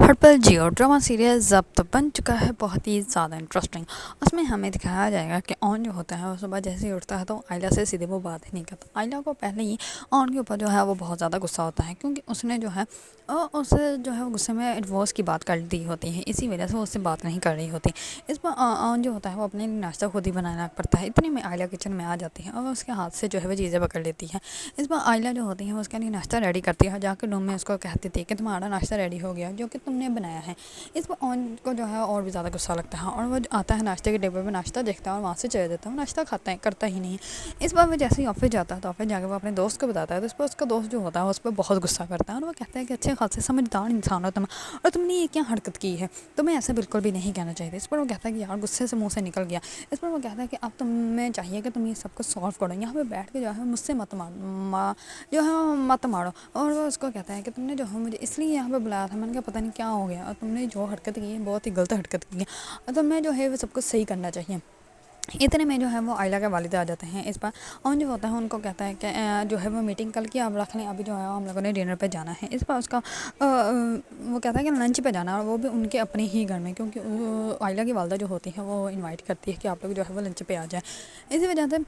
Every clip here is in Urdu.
ہر پل جیو ڈرامہ سیریل ضبط بن چکا ہے بہت ہی زیادہ انٹرسٹنگ۔ اس میں ہمیں دکھایا جائے گا کہ اون جو ہوتا ہے وہ صبح جیسے ہی اٹھتا ہے تو آئلہ سے سیدھے وہ بات ہی نہیں کرتا۔ آئلہ کو پہلے ہی اون کے اوپر جو ہے وہ بہت زیادہ غصہ ہوتا ہے، کیونکہ اس نے جو ہے غصے میں ڈیورس کی بات کر دی ہوتی ہے، اسی وجہ سے وہ اس سے بات نہیں کر رہی ہوتی۔ اس پر اون جو ہوتا ہے وہ اپنے لیے ناشتہ خود ہی بنانا پڑتا ہے۔ اتنے میں آئلہ کچن میں آ جاتی ہے اور اس کے ہاتھ سے جو ہے وہ چیزیں پکڑ لیتی ہے۔ اس پر آئلہ جو ہوتی ہے وہ اس کے لیے ناشتہ ریڈی کرتی ہے، جا کے روم میں اس کو کہتی تھی کہ تمہارا ناشتہ ریڈی ہو گیا جو کہ تم نے بنایا ہے۔ اس پر اون کو جو ہے اور بھی زیادہ غصہ لگتا ہے اور وہ آتا ہے ناشتے کے ٹیبل پہ ناشتہ دیکھتا ہے اور وہاں سے چلے جاتا ہے، وہ ناشتہ کھاتا ہے کرتا ہی نہیں۔ اس بار وہ جیسے ہی آفس جاتا ہے تو آفس جا کے وہ اپنے دوست کو بتاتا ہے، تو اس پر اس کا دوست جو ہوتا ہے اس پہ بہت غصہ کرتا ہے اور وہ کہتا ہے کہ اچھے خاصے سمجھدار انسان ہو تم، اور تم نے یہ کیا حرکت کی ہے، تمہیں ایسا بالکل بھی نہیں کہنا چاہیے۔ اس پر وہ کہتا ہے کہ یار غصے سے منہ سے نکل گیا۔ اس پر وہ کہتا ہے کہ اب تمہیں چاہیے کہ تم یہ سب کو سالو کرو، یہاں پہ بیٹھ کے جو ہے مجھ سے مت مارو۔ اور وہ اس کو کہتا ہے کہ تم نے جو ہے مجھے اس لیے یہاں پہ بلایا تھا، میں نے کہا پتہ نہیں کیا ہو گیا، اور تم نے جو حرکت کی ہے بہت ہی غلط حرکت کی ہے، اور تمہیں جو ہے وہ سب کچھ صحیح کرنا چاہیے۔ اتنے میں جو ہے وہ آئلہ کے والد آ جاتے ہیں۔ اس پر اون جو ہوتا ہے ان کو کہتا ہے کہ جو ہے وہ میٹنگ کل کی آپ رکھ لیں، ابھی جو ہے ہم لوگوں نے ڈنر پہ جانا ہے۔ اس پر اس کا وہ کہتا ہے کہ لنچ پہ جانا ہے، اور وہ بھی ان کے اپنے ہی گھر میں، کیونکہ آئلہ کی والدہ جو ہوتی ہے وہ انوائٹ کرتی ہے کہ آپ لوگ جو ہے وہ لنچ پہ آ جائیں۔ اسی وجہ سے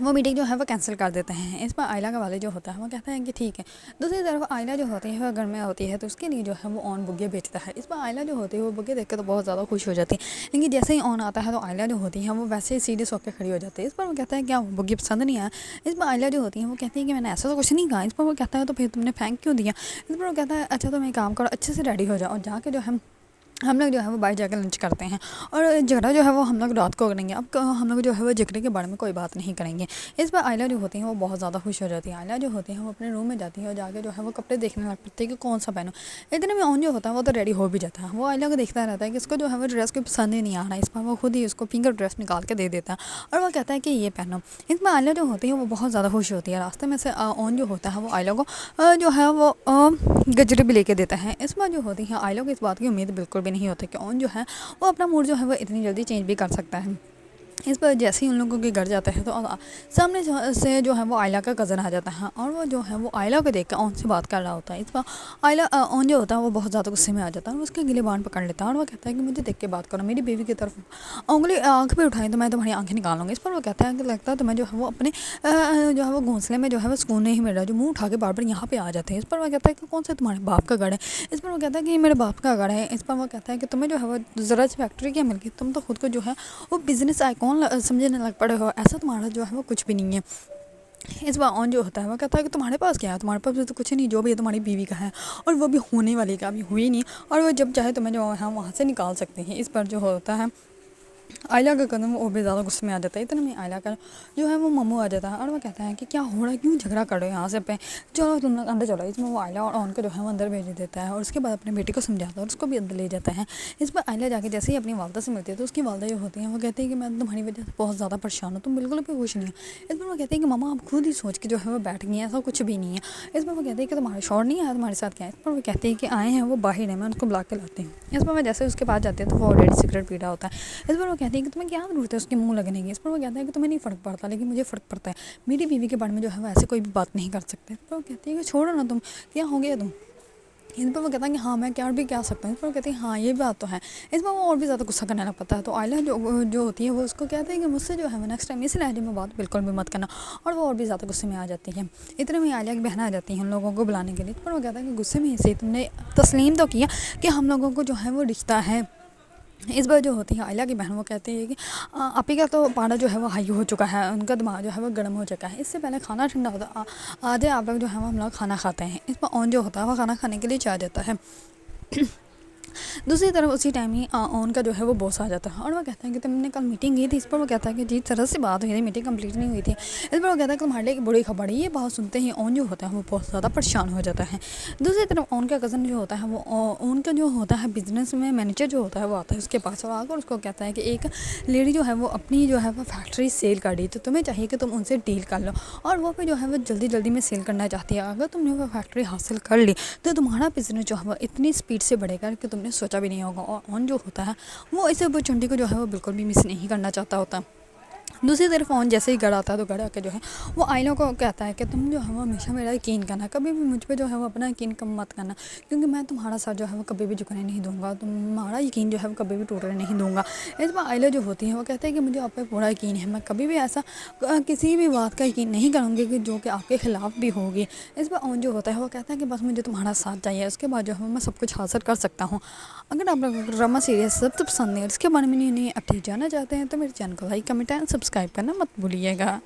وہ میٹنگ جو ہے وہ کینسل کر دیتے ہیں۔ اس پر آئلہ کا والد جو ہوتا ہے وہ کہتا ہے کہ ٹھیک ہے۔ دوسری طرف آئلہ جو ہوتی ہے وہ گھر میں ہوتی ہے تو اس کے لیے جو ہے وہ اون بگے بیچتا ہے۔ اس پر آئلہ جو ہوتی ہے وہ بگے دیکھ کے تو بہت زیادہ خوش ہو جاتی ہے، لیکن جیسے ہی اون آتا ہے تو آئلہ جو ہوتی ہے وہ ویسے ہی سیریس ہو کے کھڑی ہو جاتی ہے۔ اس پر وہ کہتا ہے کیا بگے پسند نہیں آیا؟ اس پر آئلہ جو ہوتی ہے وہ کہتی ہے کہ میں نے ایسا تو کچھ نہیں کہا۔ اس پر وہ کہتا ہے تو پھر تم نے پھینک کیوں دیا؟ اس پر وہ کہتا ہے اچھا تم ایک کام کرو، اچھے سے ریڈی ہو جاؤ اور جا کے جو ہے ہم لوگ جو ہے وہ باہر جا کے لنچ کرتے ہیں، اور جھگڑا جو ہے وہ ہم لوگ رات کو کریں گے، اب ہم لوگ جو ہے وہ جھگڑے کے بارے میں کوئی بات نہیں کریں گے۔ اس پر آئلہ جو ہوتی ہیں وہ بہت زیادہ خوش ہو جاتی ہے۔ آئلہ جو ہوتی ہے وہ اپنے روم میں جاتی ہے اور جا کے جو ہے وہ کپڑے دیکھنے لگ پڑتی ہے کہ کون سا پہنو۔ اتنے میں اون جو ہوتا ہے وہ تو ریڈی ہو بھی جاتا ہے، وہ آئلہ کو دیکھتا رہتا ہے کہ اس کو جو ہے وہ ڈریس کوئی پسند ہی نہیں آ رہا ہے۔ اس پر وہ خود ہی اس کو پنک ڈریس نکال کے دے دیتا ہے اور وہ کہتا ہے کہ یہ پہنو۔ اس میں آئلہ جو ہوتی ہے وہ بہت زیادہ خوش ہوتی ہے۔ راستے میں سے اون جو ہوتا ہے وہ آئلہ کو جو ہے وہ گجری بھی لے کے دیتا ہے۔ اس میں جو ہوتی ہے آئلہ کو اس بات کی امید بالکل بھی نہیں ہوتی کہ اون جو ہے وہ اپنا موڈ جو ہے وہ اتنی جلدی چینج بھی کر سکتا ہے۔ اس پر جیسے ہی ان لوگوں کے گھر جاتے ہیں تو سامنے سے جو ہے وہ آئلہ کا کزن آ جاتا ہے اور وہ جو ہے وہ آئلہ کو دیکھ کے اون سے بات کر رہا ہوتا ہے۔ اس پر اون جو ہوتا ہے وہ بہت زیادہ غصے میں آ جاتا ہے اور اس کے گلے بان پکڑ لیتا ہے اور وہ کہتا ہے کہ مجھے دیکھ کے بات کرو، میری بیوی کی طرف آنکھ پہ اٹھائیں تو میں تمہاری آنکھیں نکال لوں گی۔ اس پر وہ کہتا ہے کہ لگتا ہے تمہیں جو ہے وہ اپنے جو ہے وہ گھونسلے میں جو ہے وہ سکون نہیں مل رہا، جو منہ اٹھا کے بار بار یہاں پہ آ جاتے ہیں۔ اس پر وہ کہتا ہے کہ کون سے تمہارے باپ کا گھر ہے؟ اس پر وہ کہتا ہے کہ یہ میرے باپ کا گھر ہے۔ اس پر وہ کہتا ہے کہ تمہیں جو ہے وہ ذرا سی فیکٹری کیا مل گئی، تم تو خود کو جو ہے وہ بزنس آئیکن سمجھنے لگ پڑے ہو، ایسا تمہارا جو ہے وہ کچھ بھی نہیں ہے۔ اس بار اون جو ہوتا ہے وہ کہتا ہے کہ تمہارے پاس کیا ہے، تمہارے پاس تو کچھ نہیں، جو بھی ہے تمہاری بیوی کا ہے اور وہ بھی ہونے والی کا، ابھی ہوئی نہیں، اور وہ جب چاہے تمہیں جو ہے وہاں سے نکال سکتے ہیں۔ اس پر جو ہوتا ہے آئلہ کا قدم وہ بھی زیادہ غصے میں آ جاتا ہے۔ اتنے میں آئلہ کا جو ہے وہ ممو آ جاتا ہے اور وہ کہتا ہے کہ کیا ہو رہا ہے، کیوں جھگڑا کر رہے ہو یہاں سے پہ، چلو تم لوگ اندر چلو۔ اس میں وہ آئلہ اور اون کو جو ہے وہ اندر بھیج دیتا ہے اور اس کے بعد اپنے بیٹے کو سمجھاتا ہے اور اس کو بھی اندر لے جاتا ہے۔ اس پر آئلہ جا کے جیسے ہی اپنی والدہ سے ملتی ہے تو اس کی والدہ جو ہوتی ہیں وہ کہتی ہے کہ میں تمہاری وجہ سے بہت زیادہ پریشان ہوں، تم بالکل بھی خوش نہیں ہو۔ اس پر وہ کہتے ہیں کہ ماما آپ خود ہی سوچ کے جو ہے وہ بیٹھ گئی ہیں، ایسا کچھ بھی نہیں ہے۔ اس پر وہ کہتے ہیں کہ تمہارے شوہر نہیں آیا تمہارے ساتھ کیا ہے؟ اس پر وہ کہتے ہیں کہ آئے ہیں، وہ باہر ہیں، میں ان کو بلا کے لاتے ہیں۔ اس پر میں جیسے اس کے پاس جاتی ہے تو وہ آلریڈی سگریٹ پی رہا ہوتا ہے۔ اس پر وہ کہتے ہیں کہ تمہیں کیا ضرورت ہے اس کے منہ لگنے کی؟ اس پر وہ کہتا ہے کہ تمہیں نہیں فرق پڑتا لیکن مجھے فرق پڑتا ہے، میری بیوی کے بارے میں جو ہے وہ ایسے کوئی بھی بات نہیں کر سکتے۔ اس پر وہ کہتی ہے کہ چھوڑو نا تم، کیا ہو گیا تم؟ اس پر وہ کہتا ہے کہ ہاں میں کیا بھی کیا سکتا ہوں۔ اس پر وہ کہتی ہے ہاں یہ بات تو ہے۔ اس پر وہ اور بھی زیادہ غصہ کرنے لگ پاتا ہے تو آئلہ جو ہوتی ہے وہ اس کو کہتے ہیں کہ مجھ سے جو ہے وہ نیکسٹ ٹائم اس لہجے میں بات بالکل بھی مت کرنا، اور وہ اور بھی زیادہ غصے میں آ جاتی ہے۔ اتنے میں آئلہ کی بہن آ جاتی ہیں ان لوگوں کو بلانے کے لیے۔ اس پر وہ کہتا ہے کہ غصے میں اسے تم نے تسلیم تو کیا کہ ہم لوگوں کو جو ہے وہ رشتہ ہے۔ اس بار جو ہوتی ہے آئلہ کی بہن وہ کہتی ہے کہ اپی کا تو پاڑا جو ہے وہ ہائی ہو چکا ہے، ان کا دماغ جو ہے وہ گرم ہو چکا ہے، اس سے پہلے کھانا ٹھنڈا ہوتا آدھے آپ لوگ جو ہے وہ ہم لوگ کھانا کھاتے ہیں۔ اس پر اون جو ہوتا ہے وہ کھانا کھانے کے لیے چاہ جاتا ہے۔ دوسری طرف اسی ٹائم ہی اون کا جو ہے وہ باس آ جاتا ہے اور وہ کہتا ہے کہ تم نے کل میٹنگ کی تھی۔ اس پر وہ کہتا ہے کہ جی طرح سے بات ہوئی تھی، میٹنگ کمپلیٹ نہیں ہوئی تھی۔ اس پر وہ کہتا ہے کہ تمہارے لیے ایک بڑی خبر ہے۔ یہ بات سنتے ہی اون جو ہوتا ہے وہ بہت زیادہ پریشان ہو جاتا ہے۔ دوسری طرف اون کا کزن جو ہوتا ہے وہ اون کا جو ہوتا ہے بزنس میں مینیجر جو ہوتا ہے وہ آتا ہے اس کے پاس اور آ کر اس کو کہتا ہے کہ ایک لیڈی جو ہے وہ اپنی جو ہے وہ فیکٹری سیل کر رہی، تو تمہیں چاہیے کہ تم ان سے ڈیل کر لو، اور وہ بھی جو ہے وہ جلدی جلدی میں سیل کرنا چاہتی ہے۔ اگر تم نے وہ فیکٹری حاصل کر لی تو تمہارا بزنس جو ہے وہ اتنی اسپیڈ سے بڑھے گا کہ تم نے سوچا بھی نہیں ہوگا۔ اور اون جو ہوتا ہے وہ اس اپرچونٹی کو جو ہے وہ بالکل بھی مس نہیں کرنا چاہتا ہوتا۔ دوسری طرف آن جیسے ہی گھر آتا ہے تو گھر آ کے جو ہے وہ آئلہ کو کہتا ہے کہ تم جو ہے وہ ہمیشہ میرا یقین کرنا، کبھی بھی مجھ پہ جو ہے وہ اپنا یقین کم مت کرنا، کیونکہ میں تمہارا ساتھ جو ہے وہ کبھی بھی جھکنے نہیں دوں گا، تمہارا یقین جو ہے وہ کبھی بھی ٹوٹنے نہیں دوں گا۔ اس پر آئلہ جو ہوتی ہے وہ کہتے ہیں کہ مجھے آپ پہ پورا یقین ہے، میں کبھی بھی ایسا کسی بھی بات کا یقین نہیں کروں گی کہ جو کہ آپ کے خلاف بھی ہوگی۔ اس پر آن جو ہوتا ہے وہ کہتا ہے کہ بس مجھے تمہارا ساتھ چاہیے، اس کے بعد جو ہے میں سب کچھ حاصل کر سکتا ہوں۔ اگر آپ لوگوں کو ڈرامہ سیریز سب سے پسند ہے اور اس کے بارے میں نہیں اپڈیٹ جانا چاہتے ہیں تو میرے چینل کو لائک کمنٹ اینڈ سبسکرائب کرنا مت بھولیے گا۔